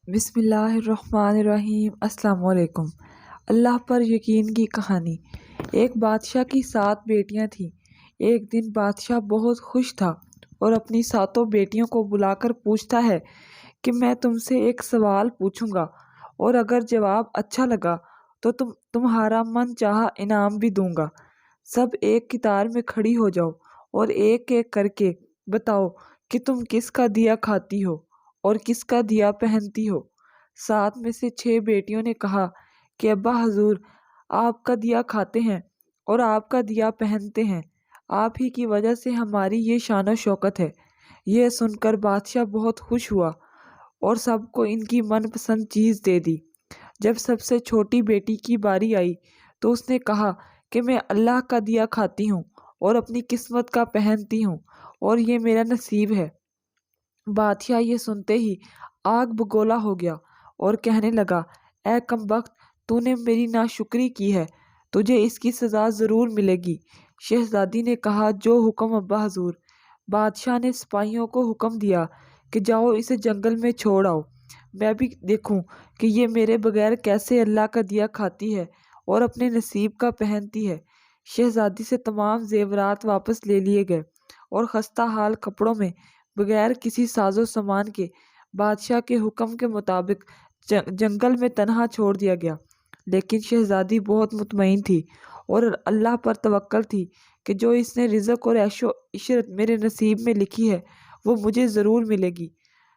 بسم اللہ الرحمن الرحیم۔ السلام علیکم۔ اللہ پر یقین کی کہانی۔ ایک بادشاہ کی 7 بیٹیاں تھیں۔ ایک دن بادشاہ بہت خوش تھا اور اپنی 7 بیٹیوں کو بلا کر پوچھتا ہے کہ میں تم سے ایک سوال پوچھوں گا اور اگر جواب اچھا لگا تو تمہارا من چاہا انعام بھی دوں گا۔ سب ایک قطار میں کھڑی ہو جاؤ اور ایک ایک کر کے بتاؤ کہ تم کس کا دیا کھاتی ہو اور کس کا دیا پہنتی ہو۔ 7 میں سے 6 بیٹیوں نے کہا کہ ابا حضور، آپ کا دیا کھاتے ہیں اور آپ کا دیا پہنتے ہیں، آپ ہی کی وجہ سے ہماری یہ شان و شوکت ہے۔ یہ سن کر بادشاہ بہت خوش ہوا اور سب کو ان کی من پسند چیز دے دی۔ جب سب سے چھوٹی بیٹی کی باری آئی تو اس نے کہا کہ میں اللہ کا دیا کھاتی ہوں اور اپنی قسمت کا پہنتی ہوں اور یہ میرا نصیب ہے۔ بادشاہ یہ سنتے ہی آگ بگولا ہو گیا اور کہنے لگا، اے کم بخت، تو نے میری ناشکری کی ہے، تجھے اس کی سزا ضرور ملے گی۔ شہزادی نے کہا، جو حکم ابا حضور۔ بادشاہ نے سپاہیوں کو حکم دیا کہ جاؤ اسے جنگل میں چھوڑ آؤ، میں بھی دیکھوں کہ یہ میرے بغیر کیسے اللہ کا دیا کھاتی ہے اور اپنے نصیب کا پہنتی ہے۔ شہزادی سے تمام زیورات واپس لے لیے گئے اور خستہ حال کپڑوں میں بغیر کسی ساز و سامان کے بادشاہ کے حکم کے مطابق جنگل میں تنہا چھوڑ دیا گیا۔ لیکن شہزادی بہت مطمئن تھی اور اللہ پر توکل تھی کہ جو اس نے رزق اور عیش و عشرت میرے نصیب میں لکھی ہے وہ مجھے ضرور ملے گی۔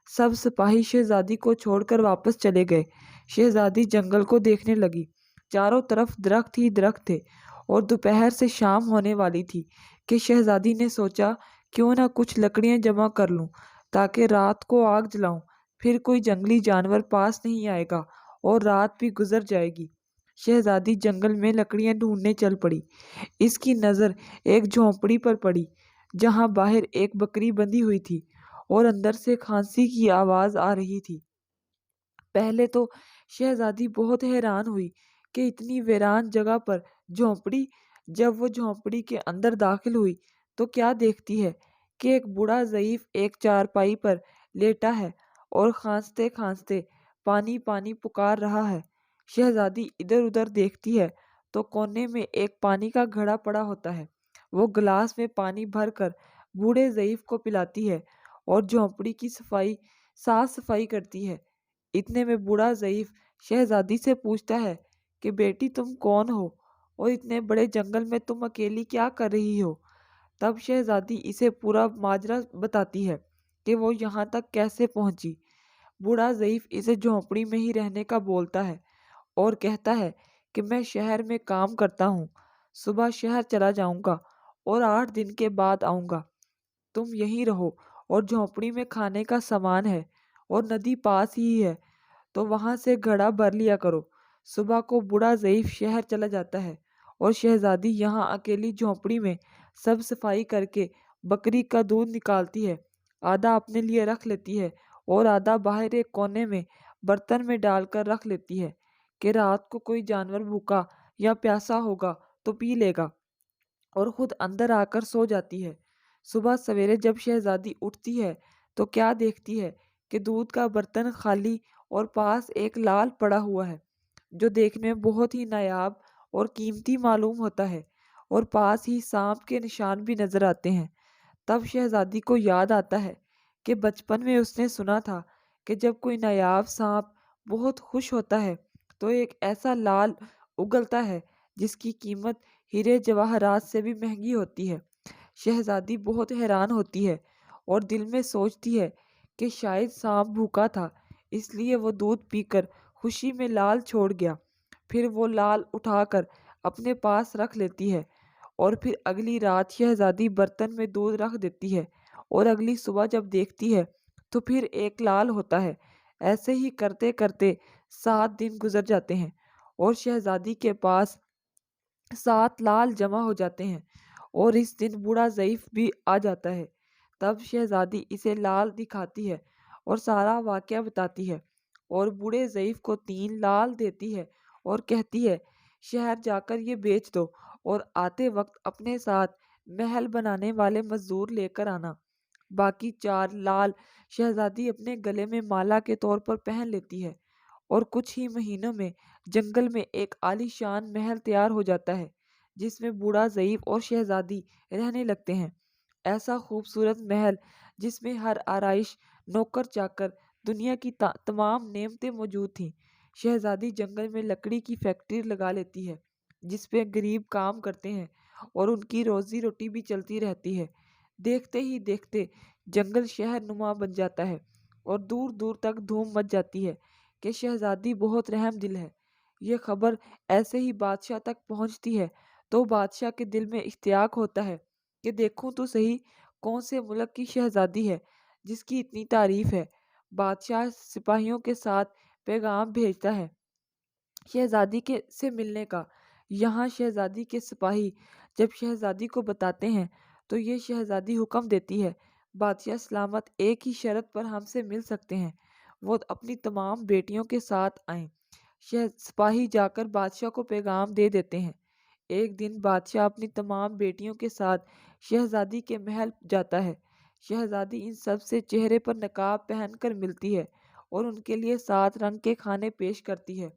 سب سپاہی شہزادی کو چھوڑ کر واپس چلے گئے۔ شہزادی جنگل کو دیکھنے لگی۔ چاروں طرف درخت ہی درخت تھے اور دوپہر سے شام ہونے والی تھی کہ شہزادی نے سوچا کیوں نہ کچھ لکڑیاں جمع کر لوں تاکہ رات کو آگ جلاؤں، پھر کوئی جنگلی جانور پاس نہیں آئے گا اور رات بھی گزر جائے گی۔ شہزادی جنگل میں لکڑیاں ڈھونڈنے چل پڑی۔ اس کی نظر ایک جھونپڑی پر پڑی جہاں باہر ایک بکری بندھی ہوئی تھی اور اندر سے کھانسی کی آواز آ رہی تھی۔ پہلے تو شہزادی بہت حیران ہوئی کہ اتنی ویران جگہ پر جھونپڑی۔ جب وہ جھونپڑی کے اندر داخل ہوئی تو کیا دیکھتی ہے کہ ایک بوڑھا ضعیف ایک چارپائی پر لیٹا ہے اور کھانستے کھانستے پانی پانی پکار رہا ہے۔ شہزادی ادھر ادھر دیکھتی ہے تو کونے میں ایک پانی کا گھڑا پڑا ہوتا ہے۔ وہ گلاس میں پانی بھر کر بوڑھے ضعیف کو پلاتی ہے اور جھونپڑی کی صاف صفائی کرتی ہے۔ اتنے میں بوڑھا ضعیف شہزادی سے پوچھتا ہے کہ بیٹی تم کون ہو اور اتنے بڑے جنگل میں تم اکیلی کیا کر رہی ہو؟ تب شہزادی اسے پورا ماجرا بتاتی ہے کہ وہ یہاں تک کیسے پہنچی۔ بوڑھا ضعیف اسے جھونپڑی میں ہی رہنے کا بولتا ہے اور کہتا ہے کہ میں شہر میں کام کرتا ہوں، صبح شہر چلا جاؤں گا اور 8 دن کے بعد آؤں گا۔ تم یہیں رہو اور جھونپڑی میں کھانے کا سامان ہے اور ندی پاس ہی ہے تو وہاں سے گھڑا بھر لیا کرو۔ صبح کو بوڑھا ضعیف شہر چلا جاتا ہے اور شہزادی یہاں اکیلی جھونپڑی میں سب صفائی کر کے بکری کا دودھ نکالتی ہے، آدھا اپنے لیے رکھ لیتی ہے اور آدھا باہر ایک کونے میں برتن میں ڈال کر رکھ لیتی ہے کہ رات کو کوئی جانور بھوکا یا پیاسا ہوگا تو پی لے گا، اور خود اندر آ کر سو جاتی ہے۔ صبح سویرے جب شہزادی اٹھتی ہے تو کیا دیکھتی ہے کہ دودھ کا برتن خالی اور پاس ایک لال پڑا ہوا ہے جو دیکھنے میں بہت ہی نایاب اور قیمتی معلوم ہوتا ہے، اور پاس ہی سانپ کے نشان بھی نظر آتے ہیں۔ تب شہزادی کو یاد آتا ہے کہ بچپن میں اس نے سنا تھا کہ جب کوئی نایاب سانپ بہت خوش ہوتا ہے تو ایک ایسا لال اگلتا ہے جس کی قیمت ہیرے جواہرات سے بھی مہنگی ہوتی ہے۔ شہزادی بہت حیران ہوتی ہے اور دل میں سوچتی ہے کہ شاید سانپ بھوکا تھا اس لیے وہ دودھ پی کر خوشی میں لال چھوڑ گیا۔ پھر وہ لال اٹھا کر اپنے پاس رکھ لیتی ہے اور پھر اگلی رات شہزادی برتن میں دودھ رکھ دیتی ہے اور اگلی صبح جب دیکھتی ہے تو پھر ایک لال ہوتا ہے۔ ایسے ہی کرتے کرتے 7 دن گزر جاتے ہیں اور شہزادی کے پاس 7 لال جمع ہو جاتے ہیں اور اس دن بوڑھا ضعیف بھی آ جاتا ہے۔ تب شہزادی اسے لال دکھاتی ہے اور سارا واقعہ بتاتی ہے اور بوڑھے ضعیف کو 3 لال دیتی ہے اور کہتی ہے شہر جا کر یہ بیچ دو اور آتے وقت اپنے ساتھ محل بنانے والے مزدور لے کر آنا۔ باقی 4 لال شہزادی اپنے گلے میں مالا کے طور پر پہن لیتی ہے، اور کچھ ہی مہینوں میں جنگل میں ایک عالی شان محل تیار ہو جاتا ہے جس میں بوڑھا ضعیف اور شہزادی رہنے لگتے ہیں۔ ایسا خوبصورت محل جس میں ہر آرائش، نوکر چاکر، دنیا کی تمام نعمتیں موجود تھیں۔ شہزادی جنگل میں لکڑی کی فیکٹری لگا لیتی ہے جس پہ غریب کام کرتے ہیں اور ان کی روزی روٹی بھی چلتی رہتی ہے۔ دیکھتے ہی دیکھتے جنگل شہر نما بن جاتا ہے اور دور دور تک دھوم مچ جاتی ہے کہ شہزادی بہت رحم دل ہے۔ یہ خبر ایسے ہی بادشاہ تک پہنچتی ہے تو بادشاہ کے دل میں اشتیاق ہوتا ہے کہ دیکھوں تو صحیح کون سے ملک کی شہزادی ہے جس کی اتنی تعریف ہے۔ بادشاہ سپاہیوں کے ساتھ پیغام بھیجتا ہے شہزادی کے سے ملنے کا۔ یہاں شہزادی کے سپاہی جب شہزادی کو بتاتے ہیں تو یہ شہزادی حکم دیتی ہے، بادشاہ سلامت ایک ہی شرط پر ہم سے مل سکتے ہیں، وہ اپنی تمام بیٹیوں کے ساتھ آئیں۔ سپاہی جا کر بادشاہ کو پیغام دے دیتے ہیں۔ ایک دن بادشاہ اپنی تمام بیٹیوں کے ساتھ شہزادی کے محل جاتا ہے۔ شہزادی ان سب سے چہرے پر نقاب پہن کر ملتی ہے اور ان کے لیے 7 رنگ کے کھانے پیش کرتی ہے،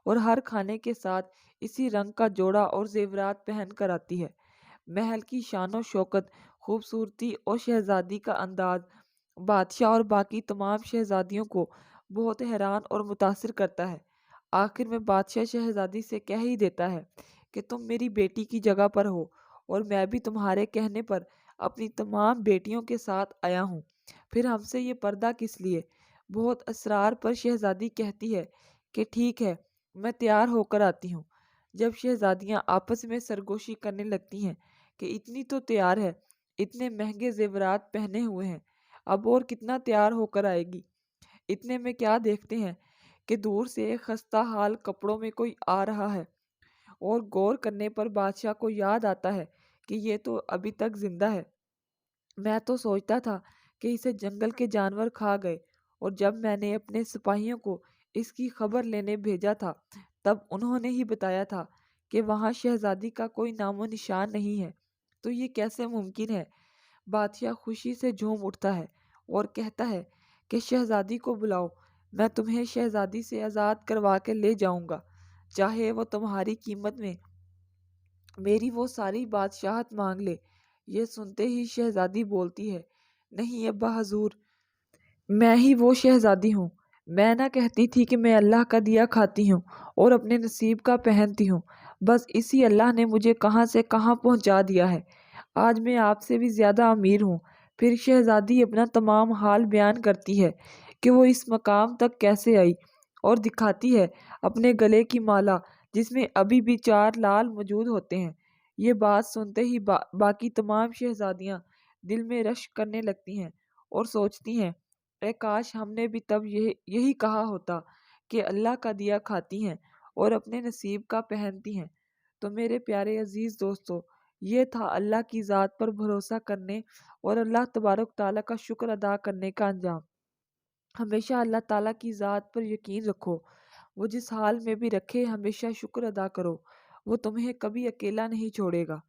اور ہر کھانے کے ساتھ اسی رنگ کا جوڑا اور زیورات پہن کر آتی ہے۔ محل کی شان و شوکت، خوبصورتی اور شہزادی کا انداز بادشاہ اور باقی تمام شہزادیوں کو بہت حیران اور متاثر کرتا ہے۔ آخر میں بادشاہ شہزادی سے کہہ ہی دیتا ہے کہ تم میری بیٹی کی جگہ پر ہو اور میں بھی تمہارے کہنے پر اپنی تمام بیٹیوں کے ساتھ آیا ہوں، پھر ہم سے یہ پردہ کس لیے؟ بہت اصرار پر شہزادی کہتی ہے کہ ٹھیک ہے، میں تیار ہو کر آتی ہوں۔ جب شہزادیاں آپس میں سرگوشی کرنے لگتی ہیں کہ اتنی تو تیار ہے، اتنے مہنگے زیورات پہنے ہوئے ہیں، اب اور کتنا تیار ہو کر آئے گی، اتنے میں کیا دیکھتے ہیں کہ دور سے ایک خستہ حال کپڑوں میں کوئی آ رہا ہے، اور غور کرنے پر بادشاہ کو یاد آتا ہے کہ یہ تو ابھی تک زندہ ہے۔ میں تو سوچتا تھا کہ اسے جنگل کے جانور کھا گئے، اور جب میں نے اپنے سپاہیوں کو اس کی خبر لینے بھیجا تھا تب انہوں نے ہی بتایا تھا کہ وہاں شہزادی کا کوئی نام و نشان نہیں ہے، تو یہ کیسے ممکن ہے؟ بادشاہ خوشی سے جھوم اٹھتا ہے اور کہتا ہے کہ شہزادی کو بلاؤ، میں تمہیں شہزادی سے آزاد کروا کے لے جاؤں گا، چاہے وہ تمہاری قیمت میں میری وہ ساری بادشاہت مانگ لے۔ یہ سنتے ہی شہزادی بولتی ہے، نہیں ابا حضور، میں ہی وہ شہزادی ہوں۔ میں نہ کہتی تھی کہ میں اللہ کا دیا کھاتی ہوں اور اپنے نصیب کا پہنتی ہوں، بس اسی اللہ نے مجھے کہاں سے کہاں پہنچا دیا ہے۔ آج میں آپ سے بھی زیادہ امیر ہوں۔ پھر شہزادی اپنا تمام حال بیان کرتی ہے کہ وہ اس مقام تک کیسے آئی، اور دکھاتی ہے اپنے گلے کی مالا جس میں ابھی بھی 4 لال موجود ہوتے ہیں۔ یہ بات سنتے ہی باقی تمام شہزادیاں دل میں رشک کرنے لگتی ہیں اور سوچتی ہیں، اے کاش ہم نے بھی تب یہی کہا ہوتا کہ اللہ کا دیا کھاتی ہیں اور اپنے نصیب کا پہنتی ہیں۔ تو میرے پیارے عزیز دوستو، یہ تھا اللہ کی ذات پر بھروسہ کرنے اور اللہ تبارک تعالیٰ کا شکر ادا کرنے کا انجام۔ ہمیشہ اللہ تعالیٰ کی ذات پر یقین رکھو، وہ جس حال میں بھی رکھے ہمیشہ شکر ادا کرو، وہ تمہیں کبھی اکیلا نہیں چھوڑے گا۔